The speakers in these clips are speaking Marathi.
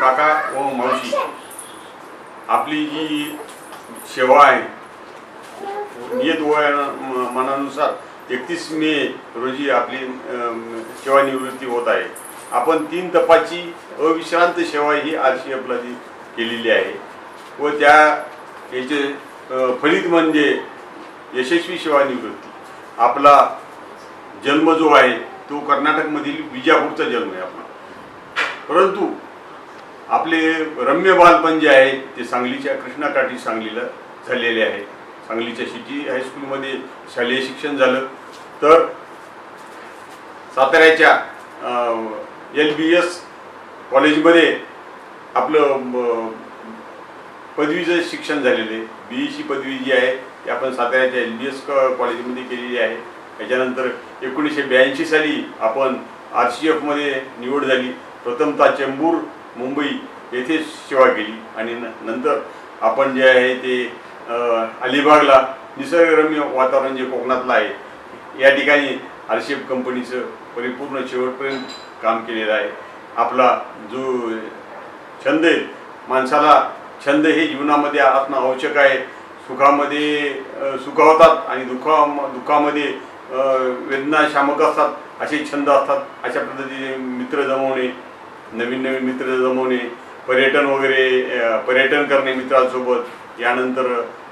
काका व मावशी आपली जी सेवा आहे नियत वयामानानुसार 31 मे रोजी आपली सेवानिवृत्ती होत आहे। आपण 3 तपाची अविश्रांत सेवा ही RCFला जी केलेली आहे व त्या याचे फलित म्हणजे यशस्वी सेवानिवृत्ती। आपला जन्म जो आहे तो कर्नाटकमधील विजापूरचा जन्म आहे आपला, परंतु आपले रम्य बालपण जे आहे ते सांगलीच्या कृष्णाकाठी सांगलीला झालेले आहे। सांगलीच्या सिटी हायस्कूलमध्ये शालेय शिक्षण झालं, तर साताऱ्याच्या LBS कॉलेजमध्ये आपलं पदवीचं शिक्षण झालेलं आहे। BEC पदवी जी आहे ती आपण साताऱ्याच्या LBS कॉलेजमध्ये केलेली आहे। त्याच्यानंतर 1982 साली आपण RCFमध्ये निवड झाली। प्रथमतः चेंबूर मुंबई येथे सेवा केली आणि नंतर आपण जे आहे ते अलिबागला निसर्गरम्य वातावरण जे कोकणातलं आहे या ठिकाणी RCF कंपनीचं परिपूर्ण शेवटपर्यंत काम केलेलं आहे। आपला जो छंद आहे, माणसाला छंद हे जीवनामध्ये असणं आवश्यक आहे। सुखामध्ये सुखावतात आणि दुःखामध्ये वेदना शामक असतात, असे छंद असतात। अशा पद्धतीने मित्र जमवणे, नवीन मित्र जमवणे, पर्यटन वगैरे पर्यटन करणे मित्रांसोबत, यानंतर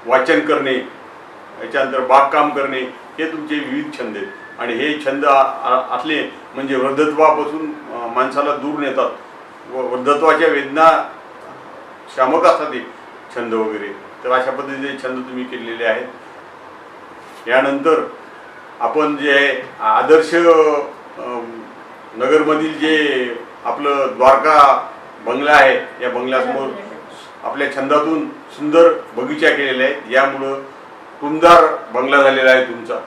वाचन करणे, याच्यानंतर बागकाम करणे, हे तुमचे विविध छंद आहेत। आणि हे छंद असले म्हणजे वृद्धत्वापासून माणसाला दूर नेतात व वृद्धत्वाच्या वेदना शामक असतात हे छंद वगैरे। तर अशा पद्धतीचे छंद तुम्ही केलेले आहेत। यानंतर आपण जे आहे आदर्श नगरमधील जे आपलं द्वारका बंगला आहे, या बंगल्यासमोर आपल्या छंदातून सुंदर बगीचा केलेला आहे। यामुळं टुमदार बंगला झालेला आहे तुमचा।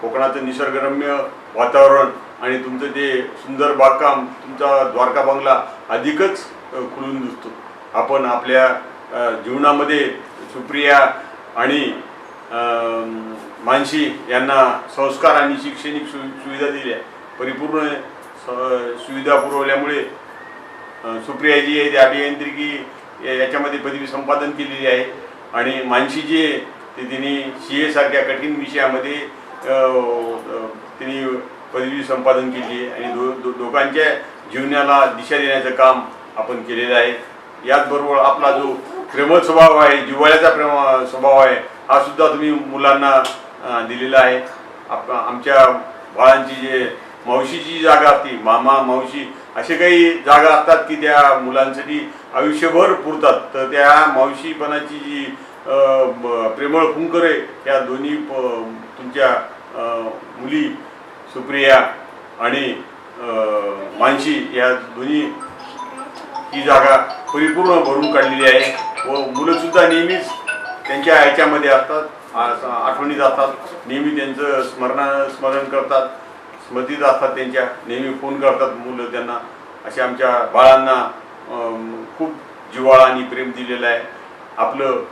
कोकणाचं निसर्गरम्य वातावरण आणि तुमचं ते सुंदर बागकाम तुमचा द्वारका बंगला अधिकच खुलून दिसतो। आपण आपल्या जीवनामध्ये सुप्रिया आणि मानसी यांना संस्कार आणि शैक्षणिक सुविधा दिल्या, परिपूर्ण सुविधा पुरवल्यामुळे सुप्रियाजी आहे ती अभियांत्रिकी याच्यामध्ये पदवी संपादन केलेली आहे आणि मानसी जी आहे ते तिने CA सारख्या कठीण विषयामध्ये तिने पदवी संपादन केली आहे आणि दोघांच्या जीवनाला दिशा देण्याचं काम आपण केलेलं आहे। याचबरोबर आपला जो प्रेमळ स्वभाव आहे, जिव्हाळ्याचा स्वभाव आहे, हा सुद्धा तुम्ही मुलांना दिलेला आहे। आमच्या बाळांची जे मावशीची जागा असते, मामा मावशी असे काही जागा असतात की त्या मुलांसाठी आयुष्यभर पुरतात। तर त्या मावशीपणाची जी प्रेमळ फुंकर आहे, त्या दोन्ही तुमच्या मुली सुप्रिया आणि मानसी या दोन्ही ही जागा परिपूर्ण भरून काढलेली आहे व मुलंसुद्धा नेहमीच त्यांच्या ह्याच्यामध्ये असतात, आठवणीत असतात, नेहमी त्यांचं स्मरण करतात, स्मृतीत असतात, त्यांच्या नेहमी फोन करतात मुलं त्यांना। अशा आमच्या बाळांना खूप जिव्हाळा आणि प्रेम दिलेलं आहे। आपलं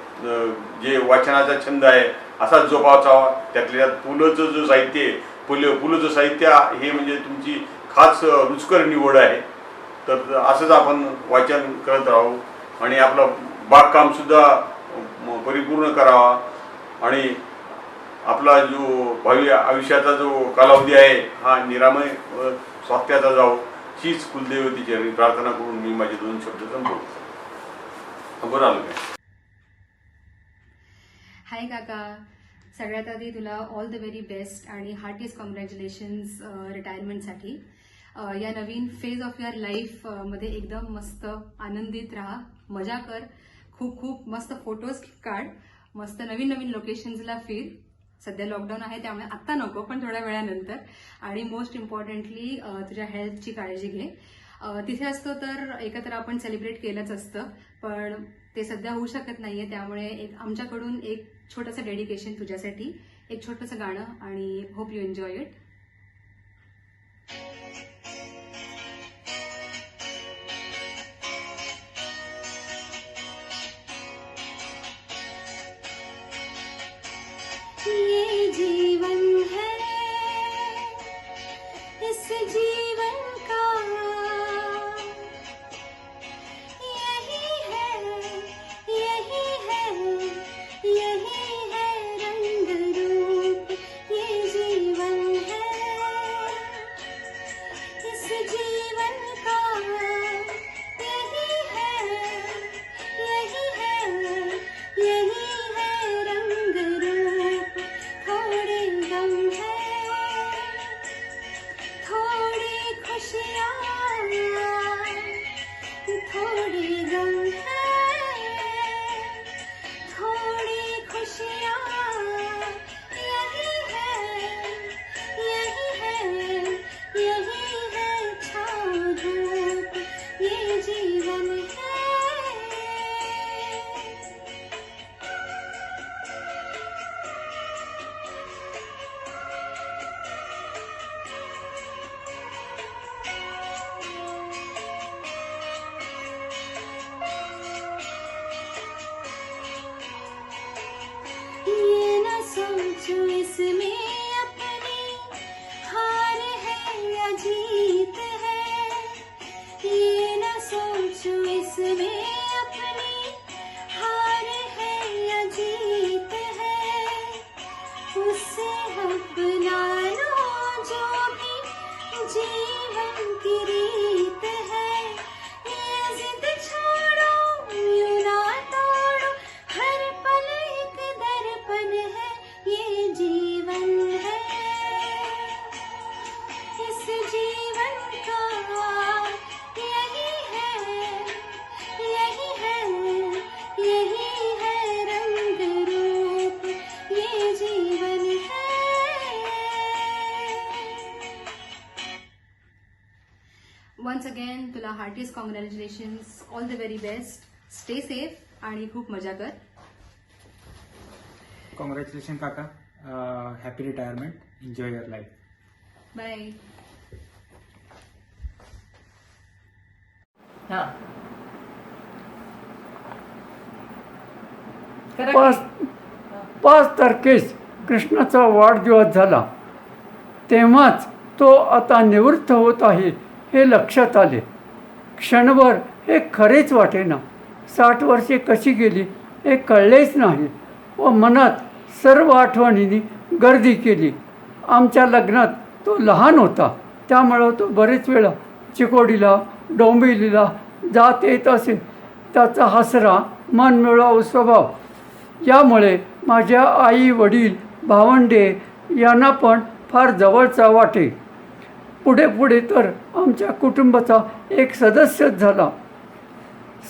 जे वाचनाचा छंद आहे असाच जोपासावा। त्यातल्या पुलंचं जो साहित्य आहे, पुलंचं साहित्य हे म्हणजे तुमची खास रुचकर निवड आहे। तर असंच आपण वाचन करत राहू आणि आपलं बागकामसुद्धा परिपूर्ण करावा आणि आपला जो भावी आयुष्याचा जो कालावधी आहे हा निरामय स्वास्थ्याचा जावो, हीच कुलदेवतेची प्रार्थना करून मी माझे 2 शब्द संपवतो। बरं आलं काय? हाय काका, सगळ्यात आधी तुला ऑल द व्हेरी बेस्ट आणि हार्टीस्ट कॉंग्रॅच्युलेशन्स रिटायरमेंटसाठी। या नवीन फेज ऑफ युअर लाईफ मध्ये एकदम मस्त आनंदित राहा, मजा कर, खूप खूप मस्त फोटोज काढ, मस्त नवीन नवीन लोकेशन्सला फिर। सध्या लॉकडाऊन आहे त्यामुळे आत्ता नको, पण थोड्या वेळानंतर। आणि मोस्ट इम्पॉर्टंटली तुझ्या हेल्थची काळजी घे। तिथे असतो तर एकत्र आपण सेलिब्रेट केलंच असतं, पण ते सध्या होऊ शकत नाहीये, त्यामुळे आमच्याकडून एक छोटंसं डेडिकेशन तुझ्यासाठी, एक छोटंसं गाणं, आणि होप यू एन्जॉय इट। ये जीवन है, इस जीवन का जीवन का यही है, यही है, यही है रंग रूप। थोड़े गम है, थोड़ी खुशियाँ, थोड़ी गम है, थोड़ी खुशियाँ। यही है, यही है, यही है छाँव धूप, ये जीवन है। ये न सोचो इसमें अपनी हार है या जीत है, ये न सोचो इसमें अपनी हार है या जीत है। उससे अपना लो जो भी जीवन की रीत है। ये जिद छोड़ो, यूं ना तोड़ो, हर पल एक दर्पण है, ये जीवन है। इस जीवन का यही है, यही है, यही है रंग रूप, ये जीवन है। वन्स अगेन तुला heartiest congratulations, all the very best, stay safe आणि खूप मजा कर. कॉंग्रॅच्युलेशन काका. Happy retirement. Enjoy your life. Bye. हा करा पाच की. 5 तारखेस कृष्णाचा वाढदिवस झाला. तेव्हाच तो आता निवृत्त होत आहे हे लक्षात आले. क्षणभर हे खरेच वाटेना. 60 वर्षे कशी गेली हे कळलेच नाही व मनात सर्व आठवणींनी गर्दी केली. आमच्या लग्नात तो लहान होता, त्यामुळं तो बरेच वेळा चिकोडीला डोंबिवलीला जात येत असे. त्याचा हसरा मनमिळावू स्वभाव यामुळे माझ्या आई वडील भावंडे यांना पण फार जवळचा वाटे. पुढे पुढे तर आमच्या कुटुंबाचा एक सदस्यच झाला.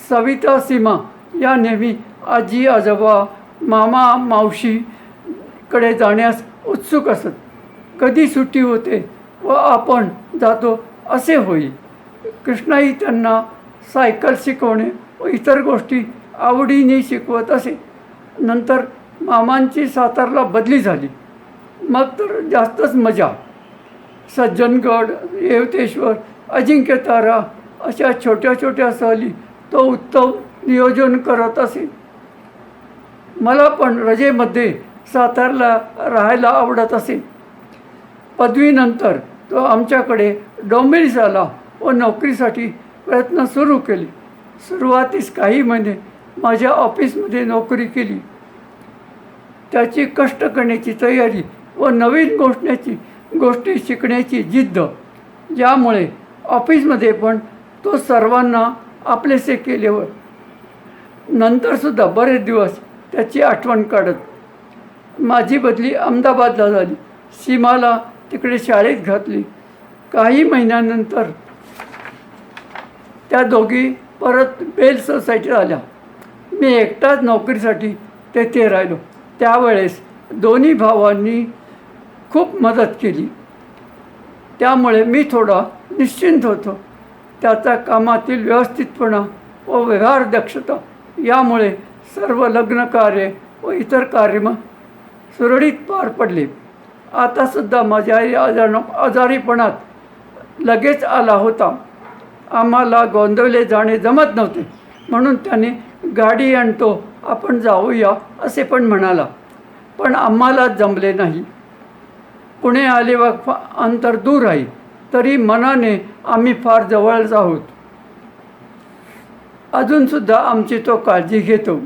सविता सीमा या नेहमी आजी आजोबा मामा मावशीकडे जाण्यास उत्सुक असत. कधी सुट्टी होते व आपण जातो असे होई. कृष्णाही त्यांना सायकल शिकवणे व इतर गोष्टी आवडीने शिकवत असे. नंतर मामांची सातारला बदली झाली. मग तर जास्तच मजा. सज्जनगड, येवतेश्वर, अजिंक्यतारा अशा छोट्या छोट्या सहली तो उत्तम नियोजन करत असे. मला पण रजेमध्ये सातारला राहायला आवडत असे. पदवीनंतर तो आमच्याकडे डोंबिवलीस आला व नोकरीसाठी प्रयत्न सुरू केले. सुरुवातीस काही महिने माझ्या ऑफिसमध्ये नोकरी केली. त्याची कष्ट करण्याची तयारी व नवीन गोष्टी शिकण्याची जिद्द यामुळे ऑफिसमध्ये पण तो सर्वांना आपलेसे केल्यावर नंतरसुद्धा बरेच दिवस त्याची आठवण काढत माझी बदली अहमदाबादला झाली. सीमाला तिकडे शाळेत घातली. काही महिन्यानंतर त्या दोघी परत बेल सोसायटीत आल्या. मी एकटाच नोकरीसाठी तेथे राहिलो. त्यावेळेस दोन्ही भावांनी खूप मदत केली. त्यामुळे मी थोडा निश्चिंत होतो. त्याचा कामातील व्यवस्थितपणा व व्यवहार दक्षता यामुळे सर्व लग्न कार्य व इतर कार्यक्रम सुरळीत पार पडले. आतासुद्धा माझ्या आजारीपणात लगेच आला होता. आम्हाला गोंदवले जाणे जमत नव्हते म्हणून त्याने गाडी आणतो आपण जाऊया असे पण म्हणाला. पण आम्हाला जमले नाही. पुणे अलिबाग अंतर दूर आहे तरी मनाने आम्ही फार जवळच आहोत. अजूनसुद्धा आमची तो काळजी घेतो.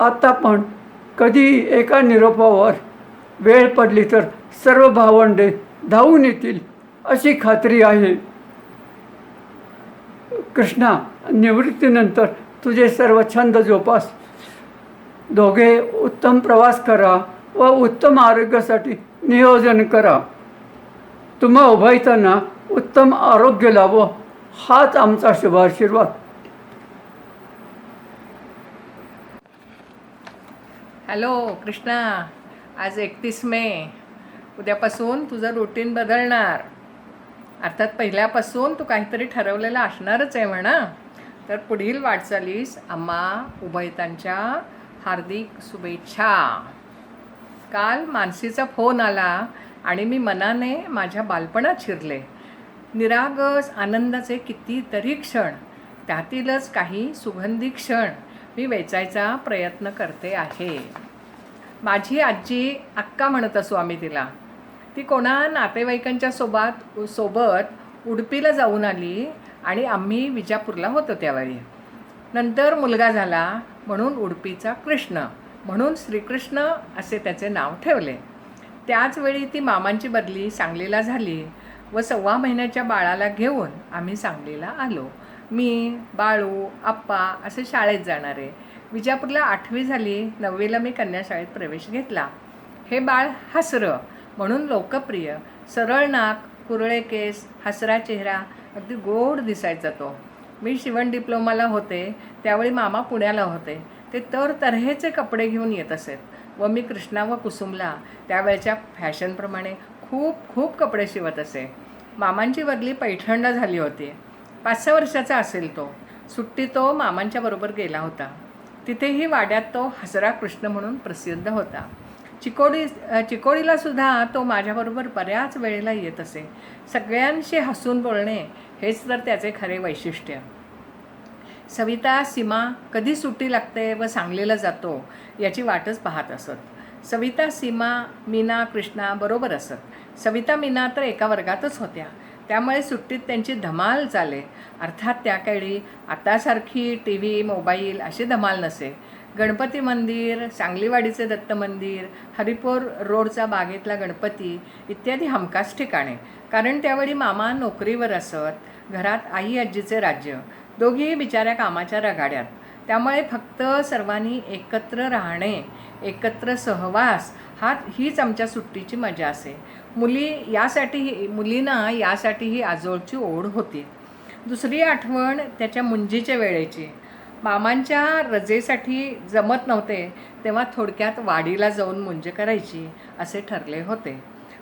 आता पण कधी एका निरोपावर वेळ पडली तर सर्व भावंडे धावून येतील अशी खात्री आहे. कृष्णा, निवृत्तीनंतर तुझे सर्व छंद जोपास. दोघे उत्तम प्रवास करा व उत्तम आरोग्यासाठी नियोजन करा. तुम्हा उभयतांना उत्तम आरोग्य लाभो हाच आमचा शुभाशीर्वाद. हॅलो कृष्णा, आज 31 मे. उद्यापासून तुझं रुटीन बदलणार. अर्थात पहिल्यापासून तू काहीतरी ठरवलेलं असणारच आहे म्हणा. तर पुढील वाटचालीस आम्हा उभयतांच्या हार्दिक शुभेच्छा. काल मानसीचा फोन आला आणि मी मनाने माझ्या बालपणात शिरले. निरागस आनंदाचे कितीतरी क्षण, त्यातीलच काही सुगंधी क्षण मी वेचायचा प्रयत्न करते आहे. माझी आजी अक्का म्हणत असू आम्ही तिला. ती कोणा नातेवाईकांच्या सोबत उडपीला जाऊन आली आणि आम्ही विजापूरला होतो त्यावेळी. नंतर मुलगा झाला म्हणून उडपीचा कृष्ण म्हणून श्रीकृष्ण असे त्याचे नाव ठेवले. त्याचवेळी ती मामांची बदली सांगलीला झाली व 1.25 महिन्याच्या बाळाला घेऊन आम्ही सांगलीला आलो. मी, बाळू, आप्पा असे शाळेत जाणारे. विजापूरला 8वी झाली, 9वीला मी कन्याशाळेत प्रवेश घेतला. हे बाळ हसरं म्हणून लोकप्रिय. सरळ नाक, कुरळे केस, हसरा चेहरा, अगदी गोड दिसायचा तो. मी शिवण डिप्लोमाला होते त्यावेळी मामा पुण्याला होते. ते तऱ्हेचे कपडे घेऊन येत असत व मी कृष्णा व कुसुमला त्यावेळच्या फॅशनप्रमाणे खूप खूप कपडे शिवत असे. मामांची बदली पैठणला झाली होती. 5-6 वर्षाचा असेल तो. सुट्टी तो मामांच्या बरोबर गेला होता. तिथेही वाड्यात तो हसरा कृष्ण म्हणून प्रसिद्ध होता. चिकोडीला सुद्धा तो माझ्याबरोबर बऱ्याच वेळेला येत असे. सगळ्यांशी हसून बोलणे हेच तर त्याचे खरे वैशिष्ट्य. सविता, सीमा कधी सुट्टी लागते व सांगलीला जातो याची वाटच पाहत असत. सविता, सीमा, मीना, कृष्णा बरोबर असत. सविता, मीना तर एका वर्गातच होत्या, त्यामुळे सुट्टीत त्यांची धमाल चाले. अर्थात त्या काळी आतासारखी TV, मोबाईल अशी धमाल नसे. गणपती मंदिर, सांगलीवाडीचे दत्त मंदिर, हरिपूर रोडचा बागेतला गणपती इत्यादी हमखास ठिकाणे. कारण त्यावेळी मामा नोकरीवर असत. घरात आई आजीचे राज्य. दोघीही बिचाऱ्या कामाच्या रगाड्यात. त्यामुळे फक्त सर्वांनी एकत्र राहणे, एकत्र सहवास हीच आमच्या सुट्टीची मजा असे. मुलींना यासाठीही आजोळची ओढ होती. दुसरी आठवण त्याच्या मुंजीच्या वेळेची. मामांच्या रजेसाठी जमत नव्हते तेव्हा थोडक्यात वाडीला जाऊन मुंज करायची असे ठरले होते.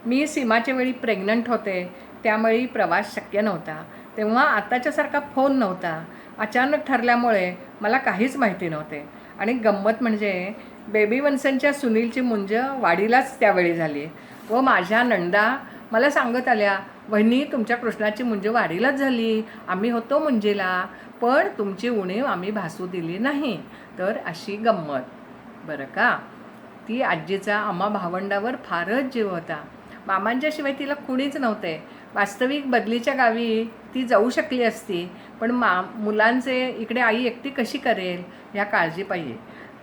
मी सीमाच्या वेळी प्रेग्नंट होते, त्यामुळे प्रवास शक्य नव्हता. तेव्हा आताच्यासारखा फोन नव्हता. अचानक ठरल्यामुळे मला काहीच माहिती नव्हते. आणि गंमत म्हणजे बेबी वन्सनच्या सुनीलची मुंज वाडीलाच त्यावेळी झाली व माझ्या नंदा मला सांगत आल्या, वहिनी तुमच्या कृष्णाची मुंज वाडीलाच झाली, आम्ही होतो मुंजेला, पण तुमची उणीव आम्ही भासू दिली नाही. तर अशी गंमत बरं का. ती आजीचा आम्हा भावंडावर फारच जीव होता. मामांच्याशिवाय तिला कुणीच नव्हते. वास्तविक बदलीच्या गावी ती जाऊ शकली असती, पण मुलांचे इकडे आई एकटी कशी करेल ह्या काळजीपायी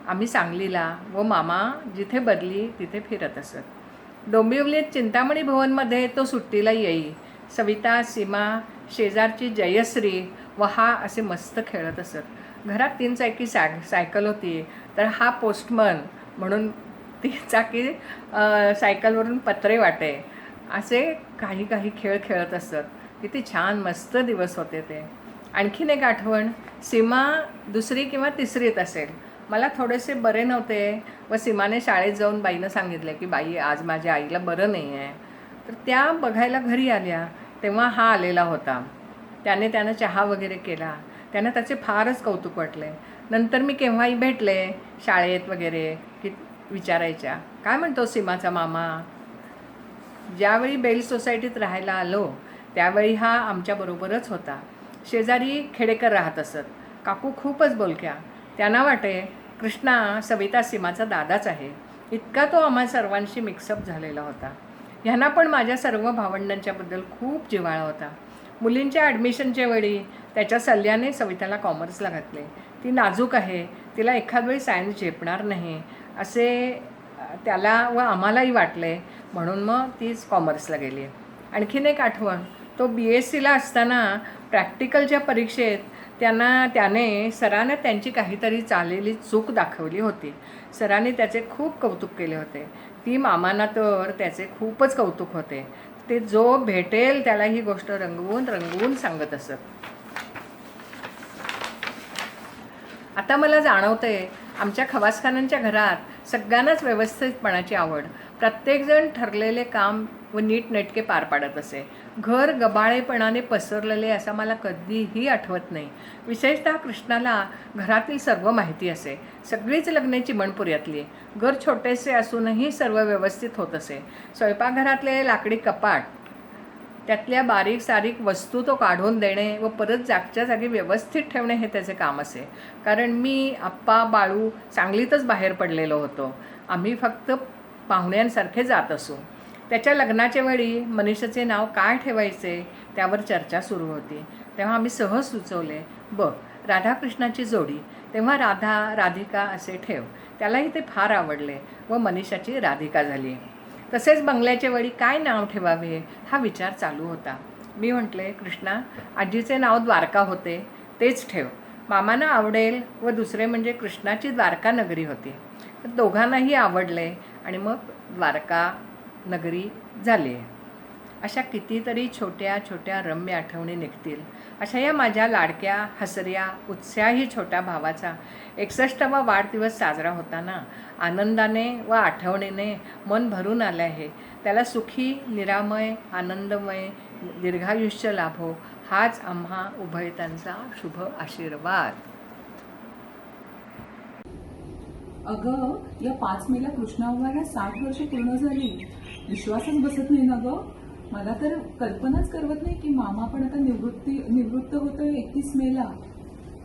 आम्ही सांगलीला व मामा जिथे बदली तिथे फिरत असत. डोंबिवलीत चिंतामणी भवनमध्ये तो सुट्टीला येई. सविता, सीमा, शेजारची जयश्री व हा असे मस्त खेळत असत. घरात 3 चाकी सायकल होती, तर हा पोस्टमन म्हणून 3 चाकी सायकलवरून पत्रे वाटे. असे काही खेळ खेळत असत. किती छान मस्त दिवस होते ते. आणखीन एक आठवण, सीमा 2री किंवा 3रीत असेल. मला थोडेसे बरे नव्हते व सीमाने शाळेत जाऊन बाईनं सांगितलं की बाई आज माझ्या आईला बरं नाही आहे. तर त्या बघायला घरी आल्या तेव्हा हा आलेला होता. त्यानं चहा वगैरे केला. त्यानं त्याचे फारच कौतुक वाटले. नंतर मी केव्हाही भेटले शाळेत वगैरे की विचारायच्या, काय म्हणतो सीमाचा मामा. ज्यावेळी बेल सोसायटीत राहायला आलो त्यावेळी हा आमच्याबरोबरच होता. शेजारी खेडेकर राहत असत. काकू खूपच बोलक्या. त्यांना वाटे कृष्णा सविता सीमाचा दादाच आहे. इतका तो आम्हा सर्वांशी मिक्सअप झालेला होता. ह्यांना पण माझ्या सर्व भावंडांच्याबद्दल खूप जिव्हाळा होता. मुलींच्या ॲडमिशनच्या वेळी त्याच्या सल्ल्याने सविताला कॉमर्सला घातले. ती नाजूक आहे, तिला एखाद वेळी सायन्स झेपणार नाही असे त्याला व आम्हालाही वाटले, म्हणून मग तीच कॉमर्सला गेली. आणखीन एक आठवण, तो BScला असताना प्रॅक्टिकलच्या परीक्षेत त्याने सराने त्यांची काहीतरी चाललेली चूक दाखवली होती. सरांनी त्याचे खूप कौतुक केले होते. ती मामांना तर त्याचे खूपच कौतुक होते. ते जो भेटेल त्याला ही गोष्ट रंगवून रंगवून सांगत असत. आता मला जाणवतंय आमच्या खवासखानांच्या घरात सगळ्यांनाच व्यवस्थितपणाची आवड. प्रत्येकजण ठरलेले काम व नीटनेटके पार पाडत असे. घर गबाळेपणाने पसरलेले असं मला कधीही आठवत नाही. विशेषतः कृष्णाला घरातील सर्व माहिती असे. सगळीच लग्नाची मनपुऱ्यातली. घर छोटेसे असूनही सर्व व्यवस्थित होत असे. स्वयंपाकघरातले लाकडी कपाट, त्यातल्या बारीक सारीक वस्तू तो काढून देणे व परत जागच्या जागी व्यवस्थित ठेवणे हे त्याचे काम असे. कारण मी, आप्पा, बाळू सांगलीतच बाहेर पडलेलो होतो. आम्ही फक्त पाहुण्यांसारखे जात असू. त्याच्या लग्नाच्या वेळी मनीषाचे नाव काय ठेवायचे त्यावर चर्चा सुरू होती. तेव्हा आम्ही सहज सुचवले, राधाकृष्णाची जोडी. तेव्हा राधिका असे ठेव. त्यालाही ते फार आवडले व मनीषाची राधिका झाली. तसेच बंगल्याच्या वेळी काय नाव ठेवावे हा विचार चालू होता. मी म्हटले, कृष्णा, आजीचे नाव द्वारका होते, तेच ठेव. मामांना आवडेल व दुसरे म्हणजे कृष्णाची द्वारका नगरी होती. दोघांनाही आवडले आणि मग द्वारका नगरी झाली. अशा कितीतरी छोट्या छोट्या रम्य आठवणी निघतील. अशा या माझ्या लाडक्या, हसऱ्या, उत्साही छोट्या भावाचा 61वा वाढदिवस साजरा होताना आनंदाने व आठवणीने मन भरून आले आहे. त्याला सुखी, निरामय, आनंदमय दीर्घायुष्य लाभो हाच आम्हा उभयतांचा शुभ आशीर्वाद. अगं, या 5 मेला कृष्णाबाईला 60 वर्ष पूर्ण झाली. विश्वासच बसत नाही ना गं. मला तर कल्पनाच करवत नाही की मामा पण आता निवृत्त होतोय 31 मेला.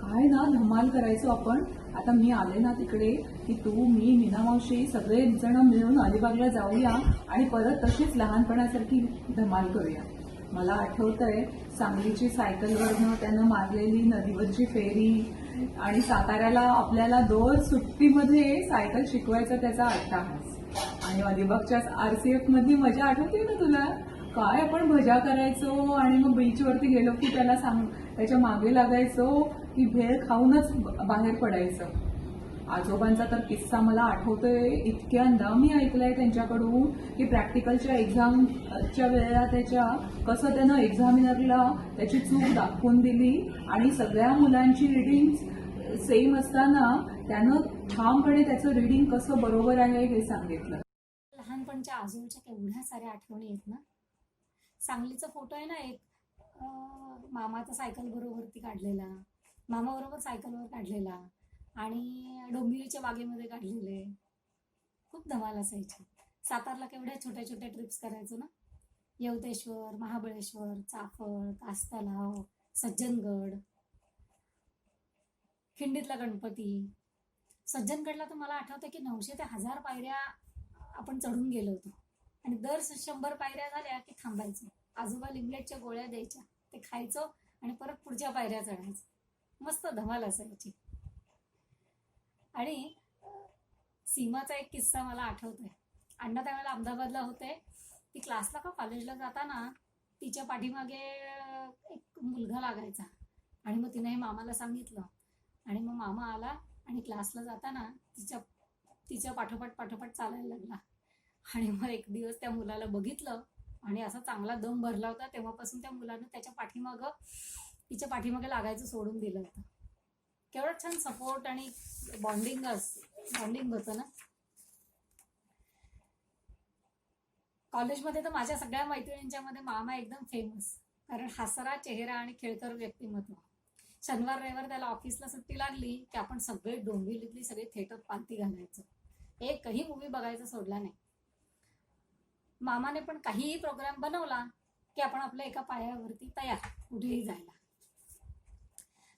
काय ना धमाल करायचो आपण. आता मी आले ना तिकडे की तू, मी, मीना मावशी सगळे जण मिळून अलिबागला जाऊया आणि परत तशीच लहानपणासारखी धमाल करूया. मला आठवतंय सांगलीची सायकलवरनं त्यानं मारलेली नदीवरची फेरी आणि साताऱ्याला आपल्याला दर सुट्टीमध्ये सायकल शिकवायचा त्याचा अट्टाहास आणि अलिबागच्या RCF मधली मजा आठवते ना तुला? काय आपण मजा करायचो आणि मग बीचवरती गेलो की त्याच्या मागे लागायचो की भेळ खाऊनच बाहेर पडायचं. आजोबांचा तर किस्सा मला आठवतोय इतक्यांदा मी ऐकलंय त्यांच्याकडून की प्रॅक्टिकलच्या एक्झामच्या वेळेला कसं त्यानं एक्झामिनरला त्याची चूक दाखवून दिली आणि सगळ्या मुलांची रिडिंग सेम असताना त्यानं ठामपणे त्याचं रिडिंग कसं बरोबर आहे हे सांगितलं. लहानपणच्या आजोळच्या केवढ्या साऱ्या आठवणी आहेत ना. सांगलीचा फोटो आहे ना एक, मामाचा सायकल बरोबरती काढलेला, मामाबरोबर सायकलवर काढलेला आणि डोंबिवलीच्या बागेमध्ये काढलेले. खूप धमाल असायची. सातारला केवढ्या छोट्या छोट्या ट्रिप्स करायचो ना. यवतेश्वर, महाबळेश्वर, चाफळ, कासतलाव, सज्जनगड, खिंडीतला गणपती. सज्जनगडला तर मला आठवतं की 900 ते 1000 पायऱ्या आपण चढून गेलो होतो आणि दर 100 पायऱ्या झाल्या की थांबायचो. आजोबा लिमलेटच्या गोळ्या द्यायच्या, ते खायचो आणि परत पुढच्या पायऱ्या चढायचो. मस्त धमाल असायची. आणि सीमाचा एक किस्सा मला आठवतोय. अण्णा त्यावेळेला अहमदाबादला होते. ती क्लासला का कॉलेजला जाताना तिच्या पाठीमागे एक मुलगा लागायचा आणि मग तिने मामाला सांगितलं आणि मग मामा आला आणि क्लासला जाताना तिच्या पाठोपाठ चालायला लागला आणि मग एक दिवस त्या मुलाला बघितलं आणि असा चांगला दम भरला होता. तेव्हापासून त्या मुलानं तिच्या पाठीमागे लागायचं सोडून दिलं होतं. केवढं छान सपोर्ट आणि बॉन्डिंग होतं ना. कॉलेजमध्ये तर माझ्या सगळ्या मैत्रिणींच्या मध्ये मामा एकदम फेमस, कारण हसरा चेहरा आणि खेळकर व्यक्तिमत्व. शनिवार रविवार त्याला ऑफिसला सुट्टी लागली की आपण सगळे डोंबिवलीतली सगळे थिएटर पालती घालायचो. एकही मूवी बघायचा सोडला नाही. मामाने पण काहीही प्रोग्राम बनवला की आपण आपल्या एका पायावरती तयार कुठेही जायला.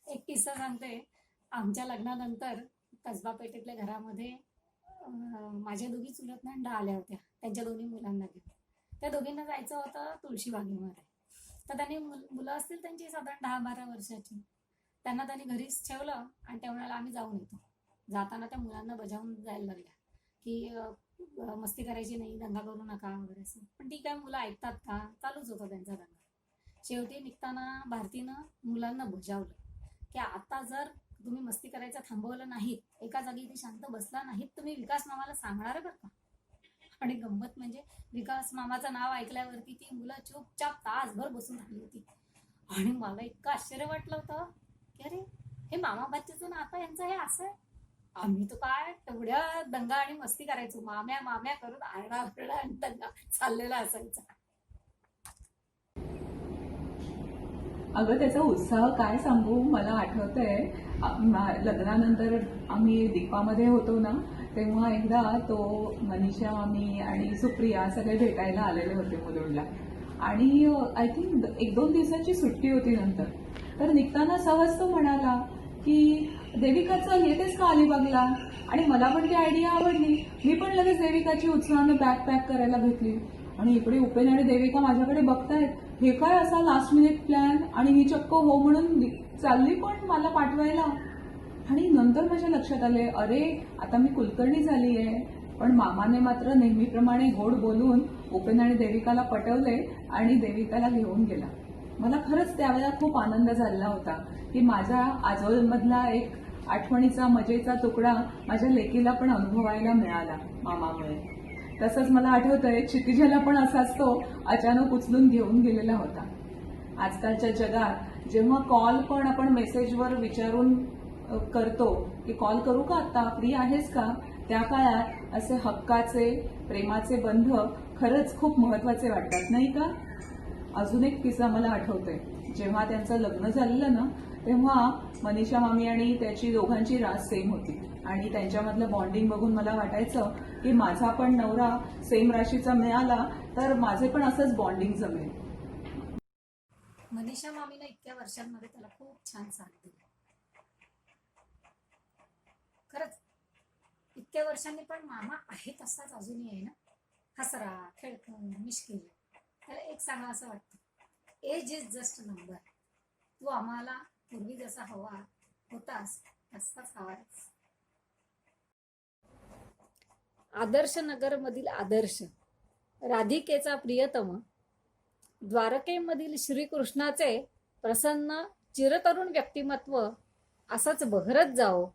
एक किस्सा सांगते. आमच्या लग्नानंतर कसबा पेठेतल्या घरामध्ये माझ्या दोघी चुलत नंदा आल्या होत्या त्यांच्या दोन्ही मुलांना घेऊन. त्या दोघींना जायचं होतं तुळशीबागेमध्ये. तर त्यांनी मुलं असतील त्यांची साधारण 10-12 वर्षाची. त्यांनी घरीच ठेवलं आणि त्या वेळेला आम्ही जाऊन येतो. जाताना त्या मुलांना बजावून जायला लागल्या की मस्ती करायची नाही, दंगा करू नका वगैरे असं. पण ठीक आहे, मुलं ऐकतात का? चालूच होता त्यांचा दंगा. शेवटी निघताना भारतीनं मुलांना बजावलं की आता जर तुम्ही मस्ती करायचं थांबवलं नाहीत, एका जागी इथे शांत बसला नाहीत, तुम्ही विकास मामाला सांगणार बरं का. आणि गंमत म्हणजे विकास मामाचं नाव ऐकल्यावरती ती मुलं चुपचाप तासभर बसून राहिली होती. आणि मला इतकं आश्चर्य वाटलं होतं की अरे, हे मामा बच्चेचं नातं यांचं हे असं आहे. आम्ही तर काय तेवढ्या दंगा आणि मस्ती करायचो, माम्या माम्या करून आरडा आणि दंगा चाललेला असायचा. अगं त्याचा उत्साह काय सांगू. मला आठवतंय लग्नानंतर आम्ही दीपामध्ये होतो ना, तेव्हा एकदा तो मनीषा मामी आणि सुप्रिया सगळे भेटायला आलेले होते मुलुंडला. आणि आय थिंक 1-2 दिवसाची सुट्टी होती नंतर. तर निघताना सहज तो म्हणाला की देविकाचं येतेच का अलिबागला. आणि मला पण ती आयडिया आवडली. मी पण लगेच देविकाची उत्साहानं बॅग पॅक करायला घेतली. आणि इकडे उपेन आणि देविका माझ्याकडे बघतायत, हे काय असा लास्ट मिनिट प्लॅन. आणि ही चक्क हो म्हणून चालली पण मला पाठवायला. आणि नंतर माझ्या लक्षात आले, अरे आता मी कुलकर्णी झाली आहे. पण मामाने मात्र नेहमीप्रमाणे गोड बोलून उपेन आणि देविकाला पटवले आणि देविकाला घेऊन गेला. मला खरंच त्यावेळेला खूप आनंद झाला होता की माझ्या आजोलमधला एक आठवणीचा मजेचा तुकडा माझ्या लेकीला पण अनुभवायला मिळाला मामामुळे. तसंच मला आठवतंय क्षितिजाला पण असाच तो अचानक उचलून घेऊन गेलेला होता. आजकालच्या जगात जेव्हा कॉल पण आपण मेसेजवर विचारून करतो की कॉल करू का आता, फ्री आहेस का, त्या काळात असे हक्काचे प्रेमाचे बंध खरंच खूप महत्वाचे वाटतात नाही का. अजून एक किस्सा मला आठवतोय. जेव्हा त्यांचं लग्न झालेलं ना, तेव्हा मनीषा मामी आणि त्याची दोघांची रास सेम होती. आणि त्यांच्यामधलं बॉन्डिंग बघून मला वाटायचं की माझा पण नवरा सेम राशीचा मिळाला तर माझे पण असंच बॉन्डिंग जमेल. मनीषा मामीनं इतक्या वर्षांमध्ये त्याला खूप छान साथ दिली. खरंच इतक्या वर्षांनी पण मामा आहे तसाच अजूनही आहे ना, हसरा खेळकन मिश्किल. त्याला एक सांगा असं वाटतं, एज इज जस्ट नंबर. तू आम्हाला पूर्वी जसा हवा होतास तसाच हवायस. आदर्श नगरमधील आदर्श, राधिकेचा प्रियतम, द्वारकेमधील श्रीकृष्णाचे प्रसन्न चिरतरुण व्यक्तिमत्व असंच बहरत जाओ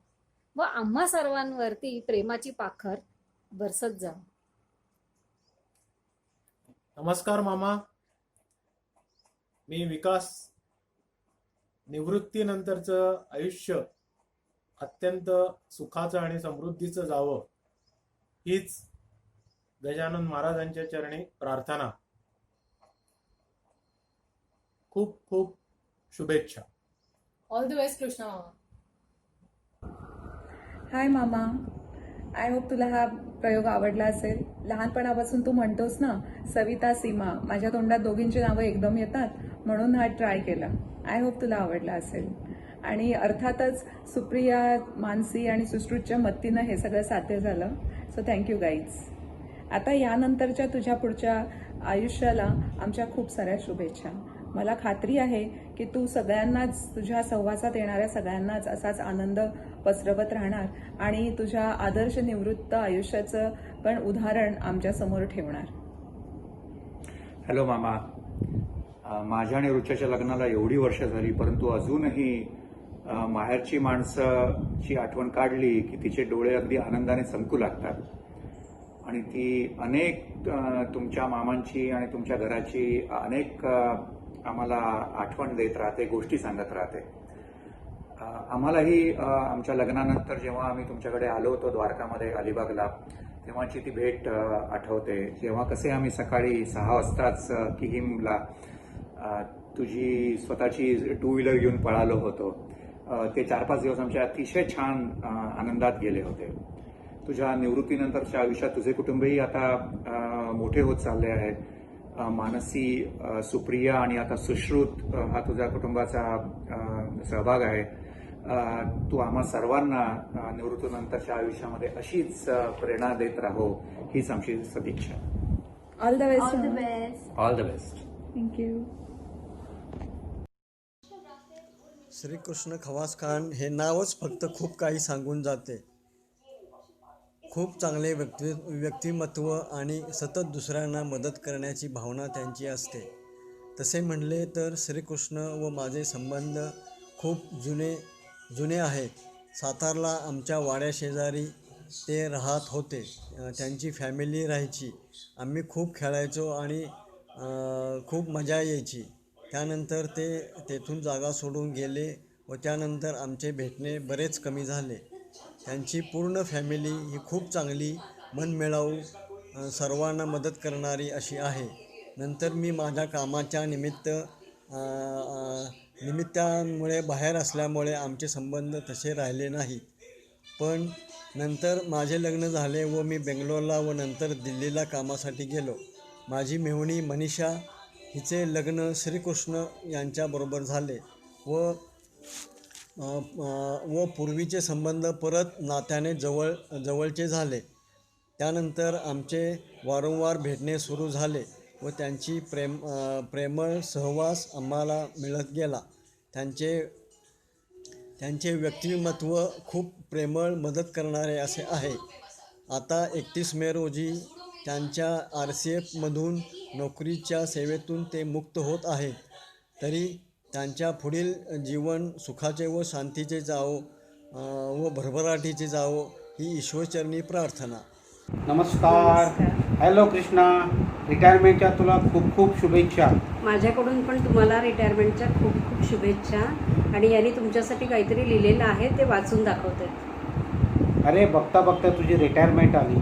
व आम्हा सर्वांवरती प्रेमाची पाखर बरसत जाओ. नमस्कार मामा, मी विकास. निवृत्तीनंतरचं आयुष्य अत्यंत सुखाचं आणि समृद्धीचं जावं हीच गजानन महाराजांच्या चरणी प्रार्थना. खूप खूप शुभेच्छा. ऑल द बेस्ट कृष्णा मामा. हाय मामा, आय होप तुला हा प्रयोग आवडला असेल. लहानपणापासून तू म्हणतोस ना, सविता सीमा, माझ्या तोंडात दोघींची नावं एकदम येतात म्हणून हा ट्राय केला. आय होप तुला आवडला असेल. आणि अर्थातच सुप्रिया, मानसी आणि सुश्रुतच्या मदतीनं हे सगळं साध्य झालं. So thank you guys. आता यानंतरच्या तुझ्या पुढच्या आयुष्याला आमच्या खूप साऱ्या शुभेच्छा. मला खात्री आहे की तू सगळ्यांनाच, तुझ्या सहवासात येणाऱ्या सगळ्यांनाच असाच आनंद पसरवत राहणार आणि तुझ्या आदर्श निवृत्त आयुष्याचं पण उदाहरण आमच्या समोर ठेवणार. हॅलो मामा, माझ्या आणि रुच्याच्या लग्नाला एवढी वर्ष झाली परंतु अजूनही माहेरची माणसाची आठवण काढली की तिचे डोळे अगदी आनंदाने चमकू लागतात. आणि ती अनेक तुमच्या मामांची आणि तुमच्या घराची अनेक आम्हाला आठवण देत राहते, गोष्टी सांगत राहते. आम्हालाही आमच्या लग्नानंतर जेव्हा आम्ही तुमच्याकडे आलो होतो द्वारकामध्ये अलिबागला, तेव्हाची ती भेट आठवते. जेव्हा कसे आम्ही सकाळी 6 वाजताच किहीमला तुझी स्वतःची 2 व्हीलर घेऊन पळालो होतो. ते 4-5 दिवस आमच्या अतिशय छान आनंदात गेले होते. तुझ्या निवृत्तीनंतरच्या आयुष्यात तुझे कुटुंबही आता मोठे होत चालले आहेत. मानसी, सुप्रिया आणि आता सुश्रुत हा तुझ्या कुटुंबाचा सहभाग आहे. तू आम्हा सर्वांना निवृत्तीनंतरच्या आयुष्यामध्ये अशीच प्रेरणा देत राहो हीच आमची सदिच्छा. All the best. All the best. All the best. Thank you. Shrikrishna Khawas Khan हे नावच फक्त खूप काही सांगून जाते. खूप चांगले व्यक्तिमत्व आणि सतत दुसऱ्यांना मदत करण्याची भावना त्यांची असते. तसे म्हणले तर श्रीकृष्ण व माझे संबंध खूप जुने आहेत. सातारला आमच्या वाड्याशेजारी ते राहत होते. त्यांची फॅमिली राहायची. आम्ही खूप खेळायचो आणि खूप मजा यायची. त्यानंतर ते तेथून जागा सोडून गेले व त्यानंतर आमचे भेटणे बरेच कमी झाले. त्यांची पूर्ण फॅमिली ही खूप चांगली, मनमिळावू, सर्वांना मदत करणारी अशी आहे. नंतर मी माझ्या कामाच्या निमित्तामुळे बाहेर असल्यामुळे आमचे संबंध तसे राहिले नाहीत. पण नंतर माझे लग्न झाले व मी बेंगलोरला व नंतर दिल्लीला कामासाठी गेलो. माझी मेहुणी मनीषा हिचे लग्न श्रीकृष्ण यांच्याबरोबर झाले व पूर्वीचे संबंध परत नात्याने जवळचे झाले. त्यानंतर आमचे वारंवार भेटणे सुरू झाले व त्यांची प्रेमळ सहवास आम्हाला मिळत गेला. त्यांचे व्यक्तिमत्व खूप प्रेमळ, मदत करणारे असे आहे. आता 31 मे रोजी त्यांच्या RCFमधून नोकरीच्या सेवेतून ते मुक्त होत आहेत. तरी त्यांच्या पुढील जीवन सुखाचे व शांतीचे जावो व भरभराटीचे जावो ही ईश्वरचरणी प्रार्थना. नमस्कार. हॅलो कृष्णा, रिटायरमेंटच्या तुला खूप खूप शुभेच्छा. माझ्याकडून पण तुम्हाला रिटायरमेंटच्या खूप खूप शुभेच्छा. आणि यांनी तुमच्यासाठी काहीतरी लिहिलेलं आहे, ते वाचून दाखवते. अरे बघता बघता तुझी रिटायरमेंट आली.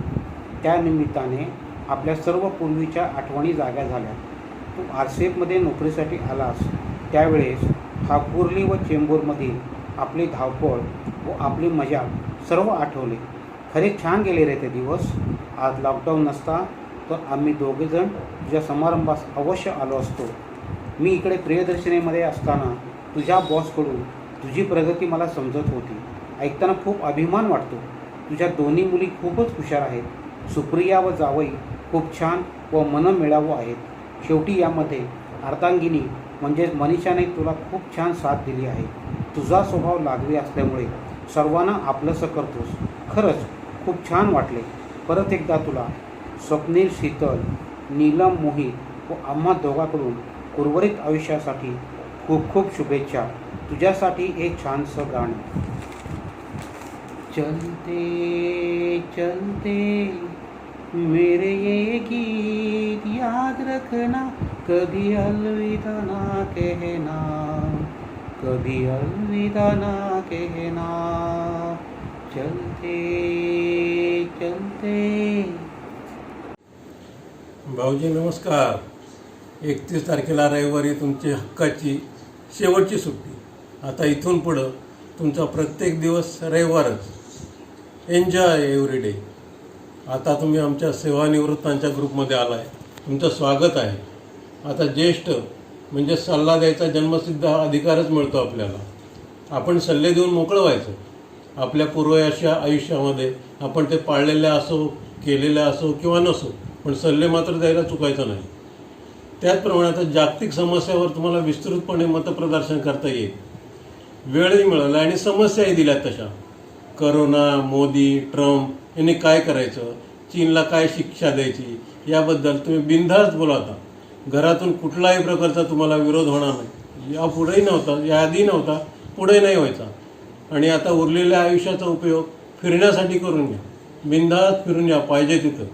त्यानिमित्ताने आपल्या सर्व पूर्वीच्या आठवणी जाग्या झाल्या. तू RCFमध्ये नोकरीसाठी आलास त्यावेळेस ठाकुर्ली व चेंबूरमधील आपली धावपळ व आपली मजा सर्व आठवले. खरे छान गेले रे ते दिवस. आज लॉकडाऊन नसता तर आम्ही दोघेजण तुझ्या समारंभास अवश्य आलो असतो. मी इकडे प्रियदर्शनीमध्ये असताना तुझ्या बॉसकडून तुझी प्रगती मला समजत होती. ऐकताना खूप अभिमान वाटतो. तुझ्या दोन्ही मुली खूपच हुशार आहेत. सुप्रिया व जावई खूप छान व मनमिळावू आहेत. शेवटी यामध्ये अर्धांगिनी म्हणजेच मनीषाने तुला खूप छान साथ दिली आहे. तुझा स्वभाव लागवी असल्यामुळे सर्वांना आपलंसं करतोस. खरंच खूप छान वाटले. परत एकदा तुला स्वप्नील, शीतल, नीलम, मोहित व आम्हा दोघांकडून उर्वरित आयुष्यासाठी खूप खूप शुभेच्छा. तुझ्यासाठी एक छानसं गाणं. चलते चलते मेरे ये गीत याद रखना, कभी अलविदा ना कहना, कभी अलविदा ना कहना. चलते चलते. भाऊजी नमस्कार. 31 तारखेला रविवारी तुमची हक्काची शेवटची सुट्टी. आता इथून पुढं तुमचा प्रत्येक दिवस रविवारच. Enjoy every day. आता तुम्ही आमच्या सेवानिवृत्तांच्या ग्रुपमध्ये आला आहे. तुमचं स्वागत आहे. आता ज्येष्ठ म्हणजे सल्ला द्यायचा जन्मसिद्ध हा अधिकारच मिळतो आपल्याला. आपण सल्ले देऊन मोकळं व्हायचं. आपल्या पूर्वयाच्या आयुष्यामध्ये आपण ते पाळलेले असो, केलेले असो किंवा नसो, पण सल्ले मात्र द्यायला चुकायचं नाही. त्याचप्रमाणे आता जागतिक समस्यावर तुम्हाला विस्तृतपणे मतप्रदर्शन करता येईल. वेळही मिळाला आणि समस्याही दिल्या तशा. करोना, मोदी, ट्रम्प यांनी काय करायचं, चीनला काय शिक्षा द्यायची याबद्दल तुम्ही बिनधास्त बोला. आता घरातून कुठलाही प्रकारचा तुम्हाला विरोध होणार नाही. यापुढेही नव्हता, याआधी नव्हता, पुढे नाही व्हायचा. आणि आता उरलेल्या आयुष्याचा उपयोग फिरण्यासाठी करून घ्या. बिनधास्त फिरून या पाहिजे तिथं.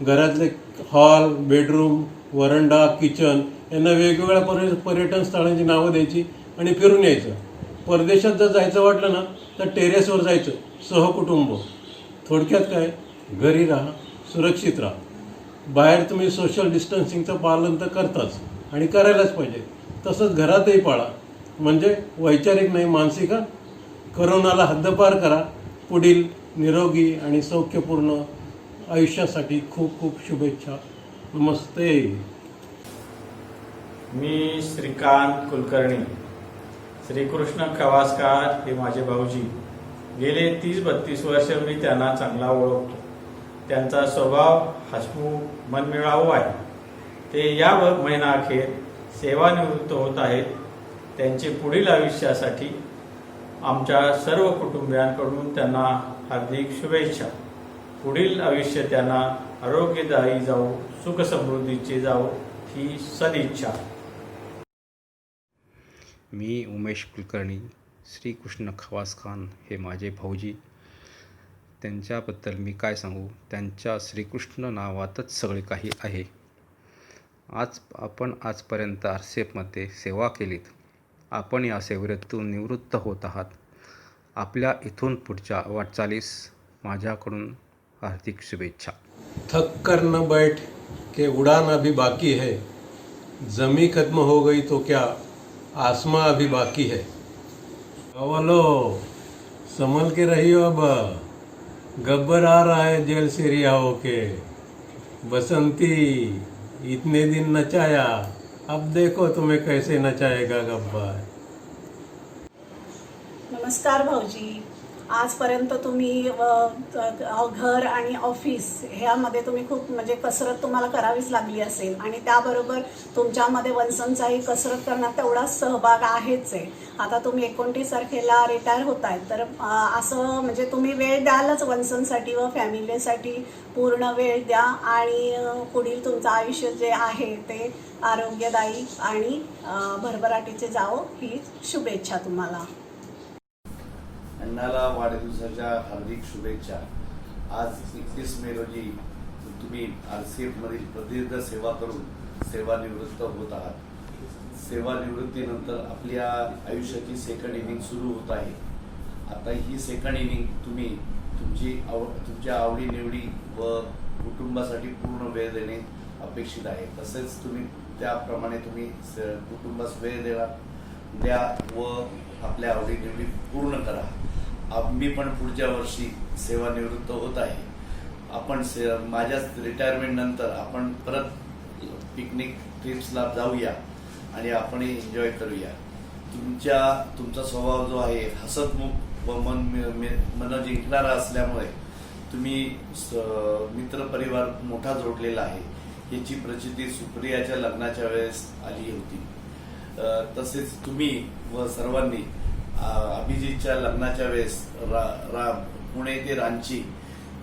घरातले हॉल, बेडरूम, वरंडा, किचन यांना वेगवेगळ्या पर्यटन स्थळांची नावं द्यायची आणि फिरून यायचं. परदेशात जर जायचं वाटलं ना तर टेरेसवर जायचं सहकुटुंब. थोडक्यात काय, घरी राहा, सुरक्षित राहा. बाहेर तुम्ही सोशल डिस्टन्सिंगचं पालन तर करताच आणि करायलाच पाहिजे. तसंच घरातही पाळा. म्हणजे वैचारिक नाही, मानसिक. करोनाला हद्दपार करा. पुढील निरोगी आणि सौख्यपूर्ण आयुष्यासाठी खूप खूप शुभेच्छा. नमस्ते. मी श्रीकांत कुलकर्णी. श्रीकृष्ण खवासकर हे माझे भाऊजी. गेले 30-32 वर्ष मी त्यांना चांगला ओळखतो. त्यांचा स्वभाव हसमुख, मनमिळावू आहे. ते या महिनाअखेर सेवानिवृत्त होत आहेत. त्यांचे पुढील आयुष्यासाठी आमच्या सर्व कुटुंबियांकडून त्यांना हार्दिक शुभेच्छा. पुढील आयुष्य त्यांना आरोग्यदायी जावो, सुख समृद्धीचे जावो ही सदिच्छा. मी उमेश कुलकर्णी. श्रीकृष्ण खवास खान हे माझे भाऊजी. त्यांच्याबद्दल मी काय सांगू, त्यांच्या श्रीकृष्ण नावातच सगळे काही आहे. आपण आजपर्यंत आरसीएफमध्ये सेवा केलीत. आपण या सेवेतून निवृत्त होत आहात. आपल्या इथून पुढच्या वाटचालीस माझ्याकडून हार्दिक शुभेच्छा. थक कर न बैठ के उड़ान अभी बाकी है, जमी खत्म हो गई तो क्या आसमां अभी बाकी है. बोलो संभल के रहियो, अब गब्बर आ रहा है जेल से रिहा होके. बसंती इतने दिन नचाया, अब देखो तुम्हें कैसे नचाएगा गब्बर. नमस्कार भाऊजी. आजपर्यंत तुम्ही घर आणि ऑफिस ह्यामध्ये तुम्ही खूप म्हणजे कसरत तुम्हाला करावीच लागली असेल आणि त्याबरोबर तुमच्यामध्ये वनसनचाही कसरत करण्यात तेवढाच सहभाग आहेच आहे. आता तुम्ही 29 तारखेला रिटायर होत आहेत, तर असं म्हणजे तुम्ही वेळ द्यालच वनसनसाठी व फॅमिलीसाठी पूर्ण वेळ द्या आणि पुढील तुमचं आयुष्य जे आहे ते आरोग्यदायी आणि भरभराटीचे जावो ही शुभेच्छा तुम्हाला. अण्णाला वाढदिवसाच्या हार्दिक शुभेच्छा. आज 31 मे रोजी तुम्ही आरसीएफमधील प्रदीर्घ सेवा करून सेवानिवृत्त होत आहात. सेवानिवृत्तीनंतर आपल्या आयुष्याची सेकंड इनिंग सुरू होत आहे. आता ही सेकंड इनिंग तुम्ही तुमच्या आवडीनिवडी व कुटुंबासाठी पूर्ण वेळ देणे अपेक्षित आहे. तसेच तुम्ही त्याप्रमाणे तुम्ही कुटुंबास वेळ द्या व आपल्या आवडीनिवडी पूर्ण करा. मी पण पुढच्या वर्षी सेवानिवृत्त होत आहे. आपण माझ्याच रिटायरमेंट नंतर आपण परत पिकनिक ट्रिप्सला जाऊया आणि आपण एन्जॉय करूया. तुमचा स्वभाव जो आहे हसतमुख व मन जिंकणारा असल्यामुळे तुम्ही मित्रपरिवार मोठा जोडलेला आहे. याची प्रचिती सुप्रियाच्या लग्नाच्या वेळेस आली होती. तसेच तुम्ही व सर्वांनी अभिजितच्या लग्नाच्या वेळेस पुणे ते रांची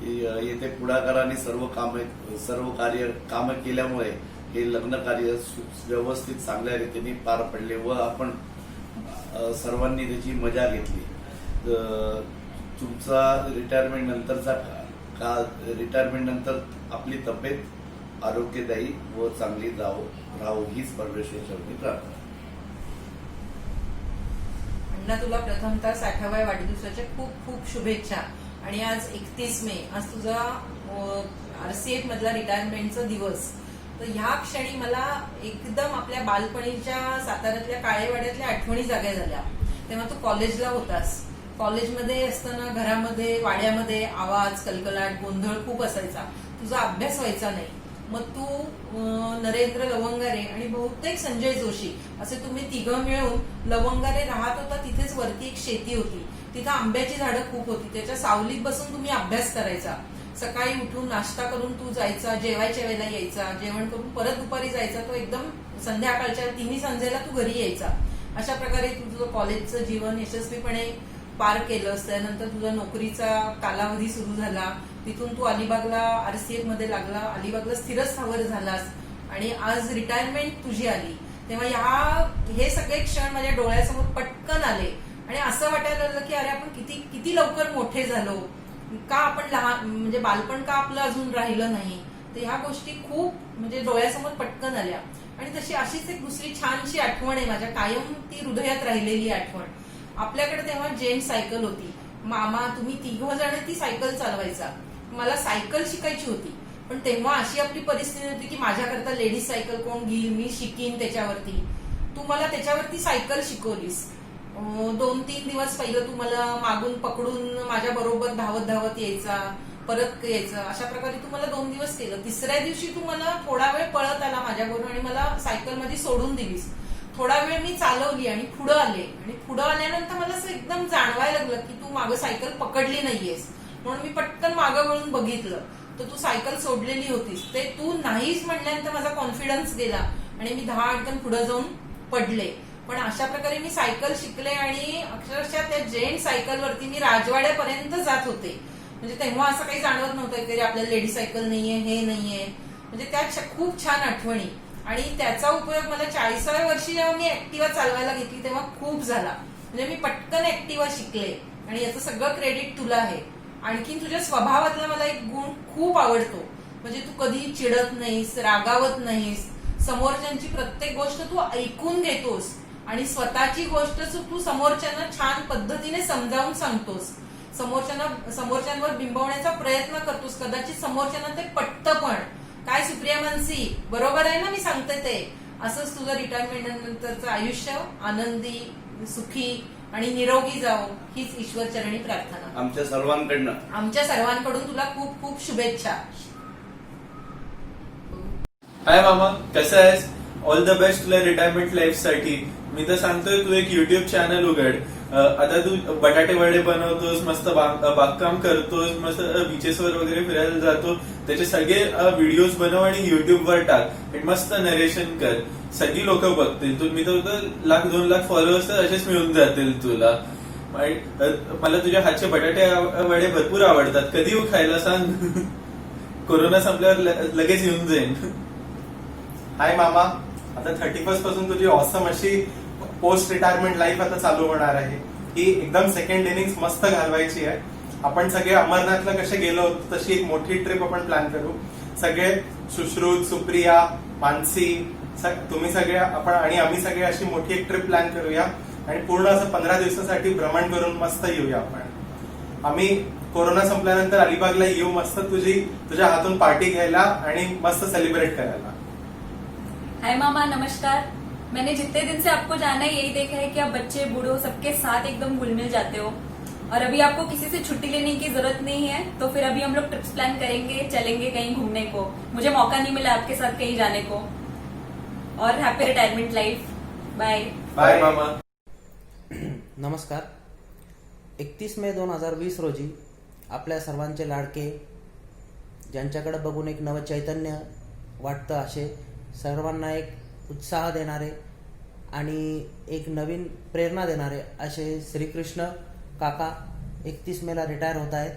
येथे पुढाकाराने सर्व कामं केल्यामुळे हे लग्न कार्य व्यवस्थित चांगल्या रीतीने पार पडले व आपण सर्वांनी त्याची मजा घेतली. तुमचा रिटायरमेंट नंतर आपली तब्येत आरोग्यदायी व चांगली राहो हीच परमेश्वराची प्रार्थना. अण्णा, तुला प्रथमतः 60व्या वाढदिवसाच्या खूप खूप शुभेच्छा. आणि आज 31 मे, आज तुझा आरसीएफ मधला रिटायरमेंटचा दिवस. तर ह्या क्षणी मला एकदम आपल्या बालपणीच्या साताऱ्यातल्या काळेवाड्यातल्या आठवणी जाग्या झाल्या. तेव्हा तू कॉलेजला होतास. कॉलेजमध्ये असताना घरामध्ये वाड्यामध्ये आवाज, कलकलाट, गोंधळ खूप असायचा. तुझा अभ्यास व्हायचा नाही. मग तू, नरेंद्र लवंगारे आणि बहुतेक संजय जोशी असे तुम्ही तिघं मिळून लवंगारे राहत होता. तिथेच वरती एक शेती होती. तिथं आंब्याची झाडं खूप होती. त्याच्या सावलीत बसून तुम्ही अभ्यास करायचा. सकाळी उठून नाश्ता करून तू जायचा, जेवायच्या वेळेला यायचा, जेवण करून परत दुपारी जायचा. तो एकदम संध्याकाळच्या 3 संजेला तू घरी यायचा. अशा प्रकारे तू तुझं कॉलेजचं जीवन यशस्वीपणे पार केलंस. त्यानंतर तुझा नोकरीचा कालावधी सुरू झाला. तिथून तू अलिबागला आरसीएफ मध्ये लागला. अलिबागला स्थिर स्थावर झालास आणि आज रिटायरमेंट तुझी आली. तेव्हा हे सगळे क्षण माझ्या डोळ्यासमोर पटकन आले आणि असं वाटायला लागलं की अरे आपण किती लवकर मोठे झालो. का आपण लहान, म्हणजे बालपण का आपलं अजून राहिलं नाही. तर ह्या गोष्टी खूप म्हणजे डोळ्यासमोर पटकन आल्या. आणि तशी अशीच एक दुसरी छानशी आठवण आहे माझ्या, कायम ती हृदयात राहिलेली आठवण. आपल्याकडे तेव्हा जेंट्स सायकल होती. मामा तुम्ही 3 जण ती सायकल चालवायचा. मला सायकल शिकायची होती. पण तेव्हा अशी आपली परिस्थिती होती की माझ्याकरता लेडीज सायकल कोण घेईल, मी शिकीन त्याच्यावरती. तू मला त्याच्यावरती सायकल शिकवलीस. 2-3 दिवस पहिलं तू मला मागून पकडून माझ्या बरोबर धावत यायचा, परत यायचं. अशा प्रकारे तू मला 2 दिवस केलं. 3ऱ्या दिवशी तू मला थोडा वेळ पळत आला माझ्याबरोबर आणि मला सायकल मध्ये सोडून दिलीस. थोडा वेळ मी चालवली आणि पुढं आले. आणि पुढं आल्यानंतर मला असं एकदम जाणवायला लागलं की तू मागं सायकल पकडली नाहीयेस. म्हणून मी पटकन मागं वळून बघितलं तर तू सायकल सोडलेली होतीस. ते तू नाहीच म्हणल्यानंतर माझा कॉन्फिडन्स गेला आणि मी 10 अडकन पुढे जाऊन पडले. पण अशा प्रकारे मी सायकल शिकले आणि अक्षरशः त्या जेंट सायकलवरती मी राजवाड्यापर्यंत जात होते. म्हणजे तेव्हा असं काही जाणवत नव्हतं की आपल्याला लेडी सायकल नाहीये, हे नाहीये. म्हणजे त्या खूप छान आठवणी आणि त्याचा उपयोग मला 40व्या वर्षी जेव्हा मी ऍक्टिव्हा चालवायला घेतली तेव्हा खूप झाला. म्हणजे मी पटकन ऍक्टिव्हा शिकले आणि याचं सगळं क्रेडिट तुला आहे. आणखीन तुझ्या स्वभावातला मला एक गुण खूप आवडतो, म्हणजे तू कधी चिडत नाहीस, रागावत नाहीस, समोरच्यांची प्रत्येक गोष्ट तू ऐकून घेतोस आणि स्वतःची गोष्ट तू समोरच्यांना छान पद्धतीने समजावून सांगतोस. समोरच्यांवर बिंबवण्याचा प्रयत्न करतोस. कदाचित समोरच्यांना ते पटतं पण. काय सुप्रिया मानसी, बरोबर आहे ना मी सांगते ते? असंच तुझं रिटायरमेंट नंतरचं आयुष्य आनंदी, सुखी आणि निरोगी जावो हीच ईश्वरचरणी प्रार्थना. आमच्या सर्वांकडून तुला खूप खूप शुभेच्छा. हाय मामा, कसं आहेस? ऑल द बेस्ट तुला रिटायरमेंट लाईफ साठी. मी तर सांगतोय तू एक युट्यूब चॅनल उघड. आता तू बटाटे वडे बनवतोस, मस्त बागकाम करतोस, मस्त बीचेसवर वगैरे फिरायला जातो, त्याचे सगळे व्हिडिओज बनव आणि युट्यूबवर टाक. मस्त नरेशन कर, सगळी लोक बघतील. मी तर 1,00,000-2 लाख फॉलोअर्स तर असेच मिळून जातील तुला. मला तुझ्या हातचे बटाटे वडे भरपूर आवडतात. कधी येऊ खायला सांग? कोरोना संपल्यावर लगेच येऊन जाईन. हाय मामा, आता 31st पासून तुझी ऑसम अशी पोस्ट रिटायरमेंट लाईफ आता चालू होणार आहे. ही एकदम सेकंड इनिंग्स मस्त घालवायची आहे. आपण सगळे अमरनाथला कसे गेलो होतो तशी एक मोठी ट्रिप आपण प्लॅन करू. सगळे सुश्रुत, सुप्रिया, मानसी, तुम्ही सगळे आपण आणि आम्ही सगळे अशी मोठी एक ट्रिप प्लॅन करूया आणि पूर्ण असं 15 दिवसासाठी भ्रमण करून मस्त येऊया आपण. आम्ही कोरोना संपल्यानंतर अलिबागला येऊ मस्त तुझ्या हातून पार्टी घ्यायला आणि मस्त सेलिब्रेट करायला. हाय मामा, नमस्कार. मैंने जितने दिन से आपको जाना है यही देखा है कि आप बच्चे बूढ़ों सबके साथ एकदम घुल मिल जाते हो और अभी आपको किसी से छुट्टी लेने की जरूरत नहीं है. तो फिर अभी हम लोग ट्रिप्स प्लान करेंगे, चलेंगे कहीं घूमने को. मुझे मौका नहीं मिला आपके साथ कहीं जाने को. और happy retirement life. Bye bye मामा. नमस्कार. 31 मे 2020 रोजी आपल्या सर्वांचे लाडके, ज्यांच्याकडे बघून एक नवं चैतन्य वाटतं, असे सर्वांना एक उत्साह देणारे आणि एक नवीन प्रेरणा देणारे असे श्रीकृष्ण काका 31 मेला रिटायर होत आहेत.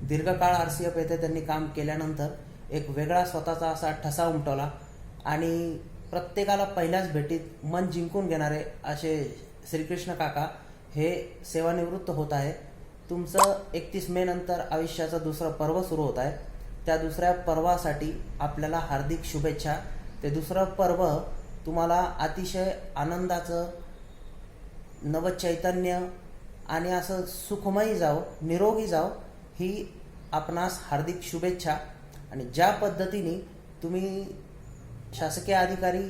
दीर्घकाळ RCF येथे त्यांनी काम केल्यानंतर एक वेगळा स्वतःचा असा ठसा उमटवला आणि प्रत्येकाला पहिल्याच भेटीत मन जिंकून घेणारे असे श्रीकृष्ण काका हे सेवानिवृत्त होत आहे. तुमचं 31 मे नंतर आयुष्याचं दुसरं पर्व सुरू होत आहे. त्या दुसऱ्या पर्वासाठी आपल्याला हार्दिक शुभेच्छा. ते दुसरं पर्व तुम्हाला अतिशय आनंदाचं, नवचैतन्य आणि असं सुखमयी जाओ, निरोगी जाओ ही आपणास हार्दिक शुभेच्छा. आणि ज्या पद्धतीने तुम्ही शासकीय अधिकारी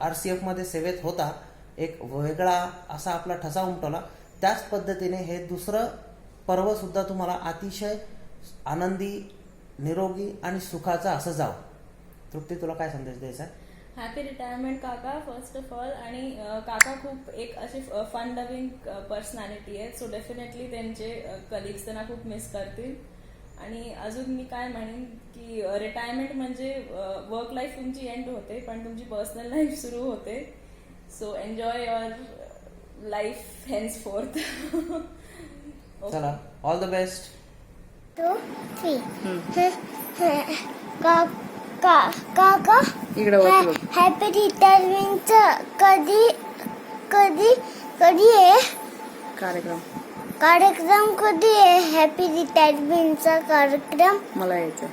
RCFमध्ये सेवेत होता, एक वेगळा असा आपला ठसा उमटवला, त्याच पद्धतीने हे दुसरं पर्वसुद्धा तुम्हाला अतिशय आनंदी, निरोगी आणि सुखाचं असं जावं. तृप्ती, तुला काय संदेश द्यायचा आहे? हॅपी रिटायरमेंट काका फर्स्ट ऑफ ऑल. आणि काका खूप एक अशी फन लव्हिंग पर्सनॅलिटी आहे. सो डेफिनेटली त्यांचे कलिग्स त्यांना खूप मिस करतील. आणि अजून मी काय म्हणेन की रिटायरमेंट म्हणजे वर्क लाईफ तुमची एंड होते पण तुमची पर्सनल लाईफ सुरू होते. So enjoy your life henceforth. चला, ऑल द बेस्ट. 2, 3. काका हॅपी रिटायरमेंटचं कधी आहे कार्यक्रम? कधी आहे हॅपी रिटायरमेंटचा कार्यक्रम? मला यायचं,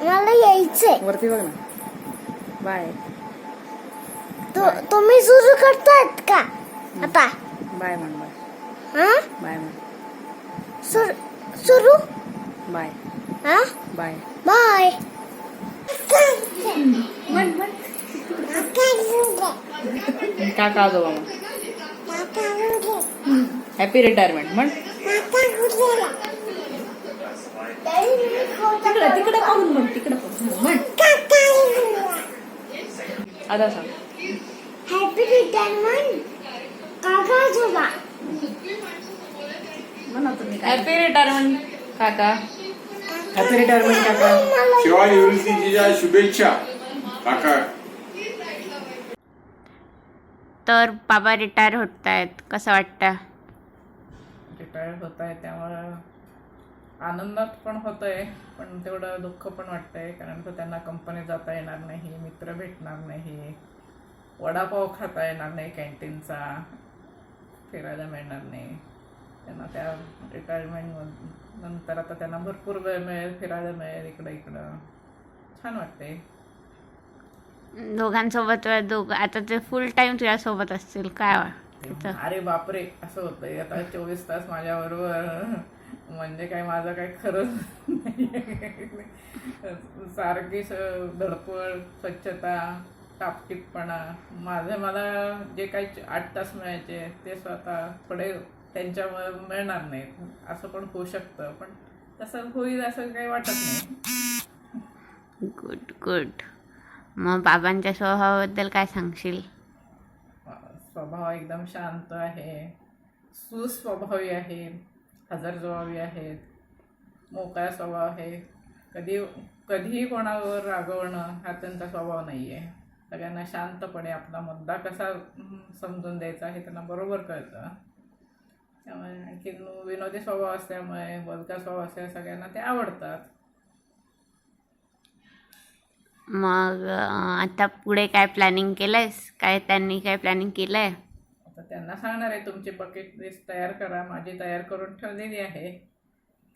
मला यायचंय. वरती बघ ना. बाय. तुम्ही सुरू करतात का आता? बाय म्हण. हा, बाय म्हण. सुरू. बाय. हा, बाय. बाय. काका आजोबा म्हण. हॅपी रिटायरमेंट म्हण. तिकडे पाहून म्हण, तिकडे म्हण. आता सांग. हॅपी रिटायरमेंट काका आजोबा. हॅपी रिटायरमेंट काका. हॅपी रिटायरमेंट काका. सेवानिवृत्तीच्या शुभेच्छा काका. तर बाबा रिटायर होत आहेत, कसं वाटतं? रिटायर होत आहे, त्यामुळं आनंदात पण होत आहे, पण तेवढं दुःख पण वाटतं आहे, कारण तर त्यांना कंपनीत जाता येणार नाही, मित्र भेटणार नाही, वडापाव खाता येणार नाही कॅन्टीनचा, फिरायला मिळणार नाही त्यांना. त्या रिटायरमेंट नंतर आता त्यांना भरपूर वेळ मिळेल, फिरायला मिळेल इकडं इकडं, छान वाटते. दोघांसोबत आता ते फुल टाइम तुझ्यासोबत असतील काय वाटतं? अरे बापरे, असं होतंय आता 24 तास माझ्याबरोबर, म्हणजे काय माझं काय खरंच नाही. सारखी धडपड, स्वच्छता, टापटीपणा, मला जे काही 8 तास मिळायचे ते स्वतः पुढे त्यांच्यामुळे मिळणार नाहीत, असं पण होऊ शकतं, पण तसं होईल असं काही वाटत नाही. Good good. मग बाबांच्या स्वभावाबद्दल काय सांगशील? स्वभाव एकदम शांत आहे, सुस्वभावी आहे, हजरजबाबी आहेत, मोकळा स्वभाव आहे, कधीही कोणावर रागवणं हा त्यांचा स्वभाव नाही आहे. सगळ्यांना शांतपणे आपला मुद्दा कसा समजून द्यायचा हे त्यांना बरोबर कळतं. त्यामुळे आणखी विनोदी स्वभाव असल्यामुळे, बोलका स्वभाव असल्यामुळे सगळ्यांना ते आवडतात. मग आता पुढे काय प्लॅनिंग केलंयस? काय त्यांनी काय प्लॅनिंग केलंय? आता त्यांना सांगणार आहे तुमची बकेट लिस्ट तयार करा, माझी तयार करून ठेवलेली आहे,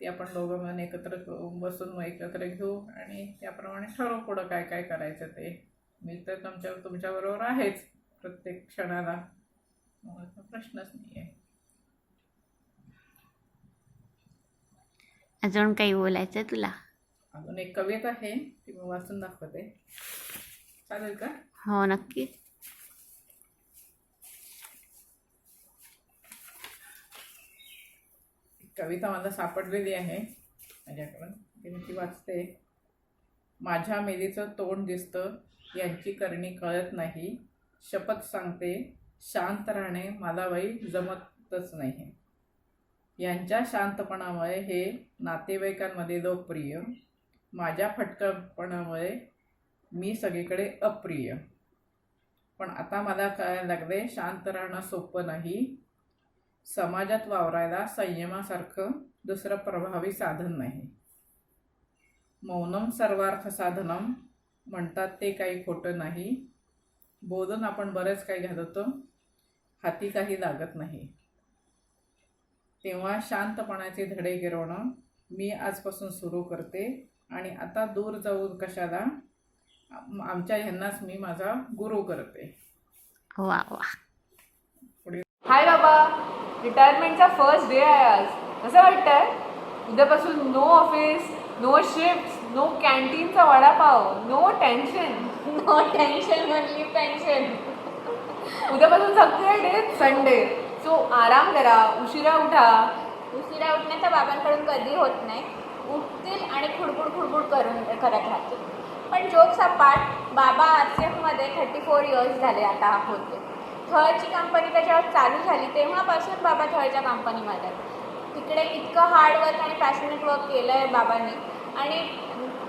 ती आपण दोघं मिळून एकत्र बसून एकत्र घेऊ आणि त्याप्रमाणे ठरवू पुढं काय काय करायचं ते. मी तर तुमच्याबरोबर आहेच प्रत्येक क्षणाला, मला प्रश्नच नाही आहे. अजून काही बोलायचं तुला? अजून एक कविता आहे, ती मी वाचून दाखवते, चालेल का? हो नक्की. कविता मला सापडलेली आहे माझ्याकडं, ती मी ती वाचते. माझ्या मेलीचं तोंड दिसतं, यांची करणी कळत नाही, शपथ सांगते शांत राहणे मला बाई जमतच नाही. यांच्या शांतपणामुळे हे नातेवाईकांमध्ये लोकप्रिय, माझ्या फटकपणामुळे मी सगळीकडे अप्रिय. पण आता मला कळायला लागले शांत राहणं सोपं नाही, समाजात वावरायला संयमासारखं दुसरं प्रभावी साधन नाही. मौनम सर्वार्थ साधनम म्हणतात ते काही खोटं नाही, बोलून आपण बरेच काही घालवतो, हाती काही लागत नाही. तेव्हा शांतपणाचे धडे गिरवणं मी आजपासून सुरू करते आणि आता दूर जाऊन कशाला, आमच्या ह्यांनाच मी माझा गुरु करते. वा वा. हाय बाबा, रिटायरमेंटचा फर्स्ट डे आहे आज. कसं वाटतंय? उद्यापासून no office, no shift, no कॅन्टीनचा vada pav, no tension. No tension म्हणली पेन्शन. उद्यापासून सगळे डे संडे, सो आराम करा, उशिरा उठा. उशिरा उठण्याचा बाबांकडून कधी होत नाही, उठतील आणि खुडबुड करत राहतील. पण जोक्स अपार्ट, बाबा RCFमध्ये 34 इयर्स झाले आता होते. थळची कंपनी त्याच्यावर चालू झाली तेव्हापासून बाबा थळच्या कंपनीमध्ये. तिकडे इतकं हार्डवर्क आणि पॅशनेट वर्क केलं आहे बाबांनी, आणि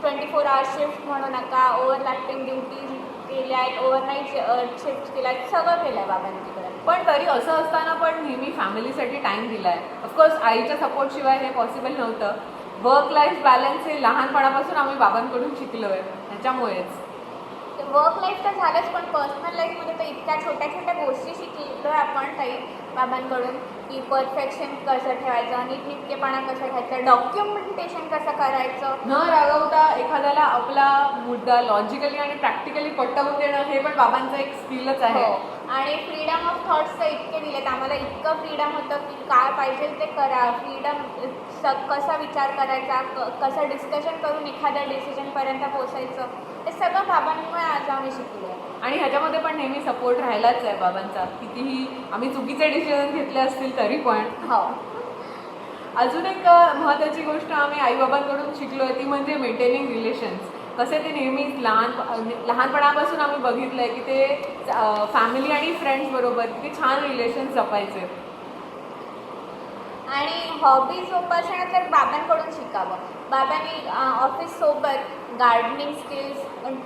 24 आवर्स शिफ्ट म्हणू नका, ओव्हरलॅपिंग ड्युटीज केल्या आहेत, ओव्हरनाईट शिफ्ट केल्या आहेत, सगळं केलं आहे बाबांनी तिकडे. पण तरी असं असताना पण नेहमी फॅमिलीसाठी टाईम दिला आहे. ऑफकोर्स आईच्या सपोर्टशिवाय हे पॉसिबल नव्हतं. वर्क लाईफ बॅलन्स हे लहानपणापासून आम्ही बाबांकडून शिकलो आहे, त्याच्यामुळेच. वर्क लाईफ तर झालंच, पण पर्सनल लाईफमध्ये तर इतक्या छोट्या छोट्या गोष्टी शिकलो आहे आपण काही बाबांकडून, की परफेक्शन कसं ठेवायचं, नीटनेटकेपणा कसं घ्यायचं, डॉक्युमेंटेशन कसं करायचं, न रागवता एखाद्याला आपला मुद्दा लॉजिकली आणि प्रॅक्टिकली पटवून देणं हे पण बाबांचं एक स्किलच आहे. आणि फ्रीडम ऑफ थॉट्स तर इतके दिलेत आम्हाला, इतकं फ्रीडम होतं की काय पाहिजे ते करा. फ्रीडम कसा विचार करायचा, कसं डिस्कशन करून एखाद्या डिसिजनपर्यंत पोहोचायचं, हे सगळं बाबांमुळे आज आम्ही शिकलो आहे. आणि ह्याच्यामध्ये पण नेहमी सपोर्ट राहिलाच आहे बाबांचा, कितीही आम्ही चुकीचे डिसिजन घेतले असतील तरी पण. हो. अजून एक महत्त्वाची गोष्ट आम्ही आईबाबांकडून शिकलो आहे ती म्हणजे मेंटेनिंग रिलेशन्स. कसे ते नेहमीच लहानपणापासून आम्ही बघितलं आहे की ते फॅमिली आणि फ्रेंड्सबरोबर किती छान रिलेशन्स जपायचे. आणि हॉबी जोपासणं तर बाबांकडून शिकावं. बाबांनी ऑफिससोबत gardening skills,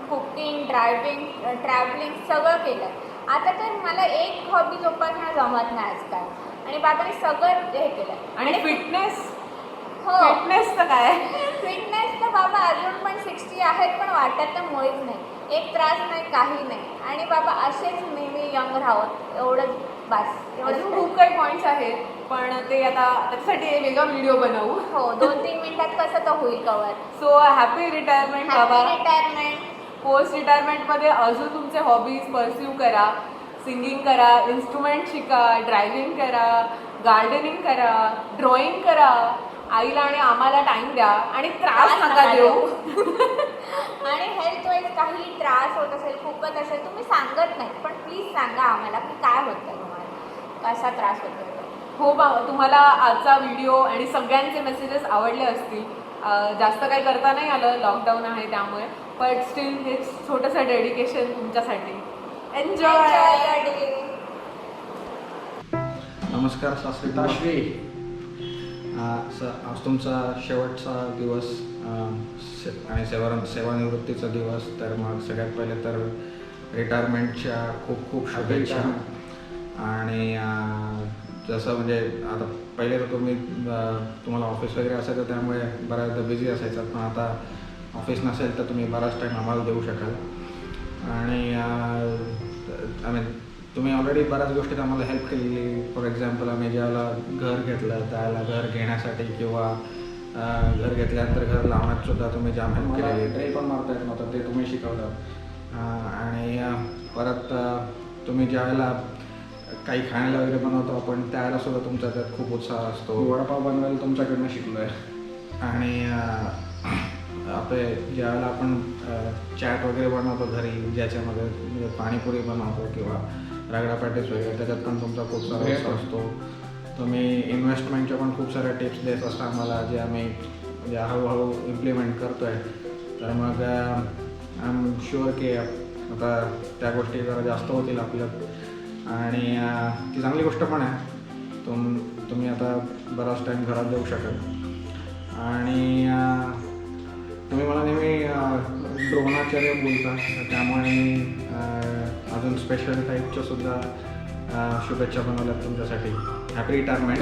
cooking, driving, travelling सगळं केलं. आता तर मला एक हॉबी जोपासणं जमत नाही आजकाल. आणि बाबांनी सगळं हे केलं. आणि फिटनेस हो, फिटनेसचं काय? फिटनेस तर बाबा अजून पण 60 आहेत, पण वाटत तर मुळीच नाही. एक त्रास नाही, काही नाही. आणि बाबा असेच नेहमी यंग राहावं, एवढंच बास. अजून खूप काही पॉईंट्स आहेत, पण ते आता त्याच्यासाठी एक वेगळा व्हिडिओ बनवू. हो, 2-3 मिनिटात कसं तर होईल कवर. सो हॅपी रिटायरमेंट बाबा. रिटायरमेंट. पोस्ट रिटायरमेंटमध्ये अजून तुमचे हॉबीज परस्यू करा. सिंगिंग करा, इन्स्ट्रुमेंट शिका, ड्रायव्हिंग करा, गार्डनिंग करा, ड्रॉइंग करा. आईला आणि आम्हाला टाइम द्या आणि त्रास नका देऊ. आणि हेल्थ वाईज काही त्रास होत असेल, खूपच असेल, तुम्ही सांगत नाही, पण प्लीज सांगा आम्हाला की काय होतं तुम्हाला, कसा त्रास होतो. हो तुम्हाला आजचा व्हिडिओ आणि सगळ्यांचे मेसेजेस आवडले असतील. जास्त काही करता नाही आलं, लॉकडाऊन आहे त्यामुळे, बट स्टील हे छोटंसं डेडिकेशन तुमच्यासाठी. एन्जॉय. नमस्कार सासरी. आज तुमचा शेवटचा दिवस आणि सेवानिवृत्तीचा दिवस. तर मग सगळ्यात पहिले तर रिटायरमेंटच्या खूप खूप शुभेच्छा. आणि जसं म्हणजे आता पहिले तर तुम्हाला ऑफिस वगैरे असायचं, त्यामुळे बऱ्याचदा बिझी असायचं, पण आता ऑफिस नसेल तर तुम्ही बराच टाईम आम्हाला देऊ शकाल. आणि आय मीन तुम्ही ऑलरेडी बऱ्याच गोष्टीत आम्हाला हेल्प केलेली. फॉर एक्झाम्पल आम्ही ज्याला घर घेतलं त्याला घर घेण्यासाठी किंवा घर घेतल्यानंतर घर लावण्यात सुद्धा तुम्ही जाम हेल्प केलेली. ड्रिल पण मारता येत नव्हतं, ते तुम्ही शिकवलं. आणि परत तुम्ही ज्यावेळेला काही खायला वगैरे बनवतो आपण, त्यावेळेला सुद्धा तुमचा त्यात खूप उत्साह असतो. वडापाव बनवायला तुमच्याकडनं शिकलो आहे. आणि आपले ज्यावेळेला आपण चॅट वगैरे बनवतो घरी, ज्याच्यामध्ये म्हणजे पाणीपुरी बनवतो किंवा रगडा पॅटीस वगैरे, त्याच्यात पण तुमचा खूप सारा उत्साह असतो. तुम्ही इन्व्हेस्टमेंटच्या पण खूप साऱ्या टिप्स देत असता आम्हाला, जे आम्ही म्हणजे हळूहळू इम्प्लिमेंट करतो आहे. तर मग आय एम शुअर की आता त्या गोष्टी जरा जास्त होतील आपल्यात. आणि ती चांगली गोष्ट पण आहे. तुम्ही आता बराच टाईम घरात जाऊ शकाल. आणि तुम्ही मला नेहमी द्रोणाचार्य बोलता, त्यामुळे मी अजून स्पेशल टाईपच्या सुद्धा शुभेच्छा बनवल्यात तुमच्यासाठी. Happy retirement.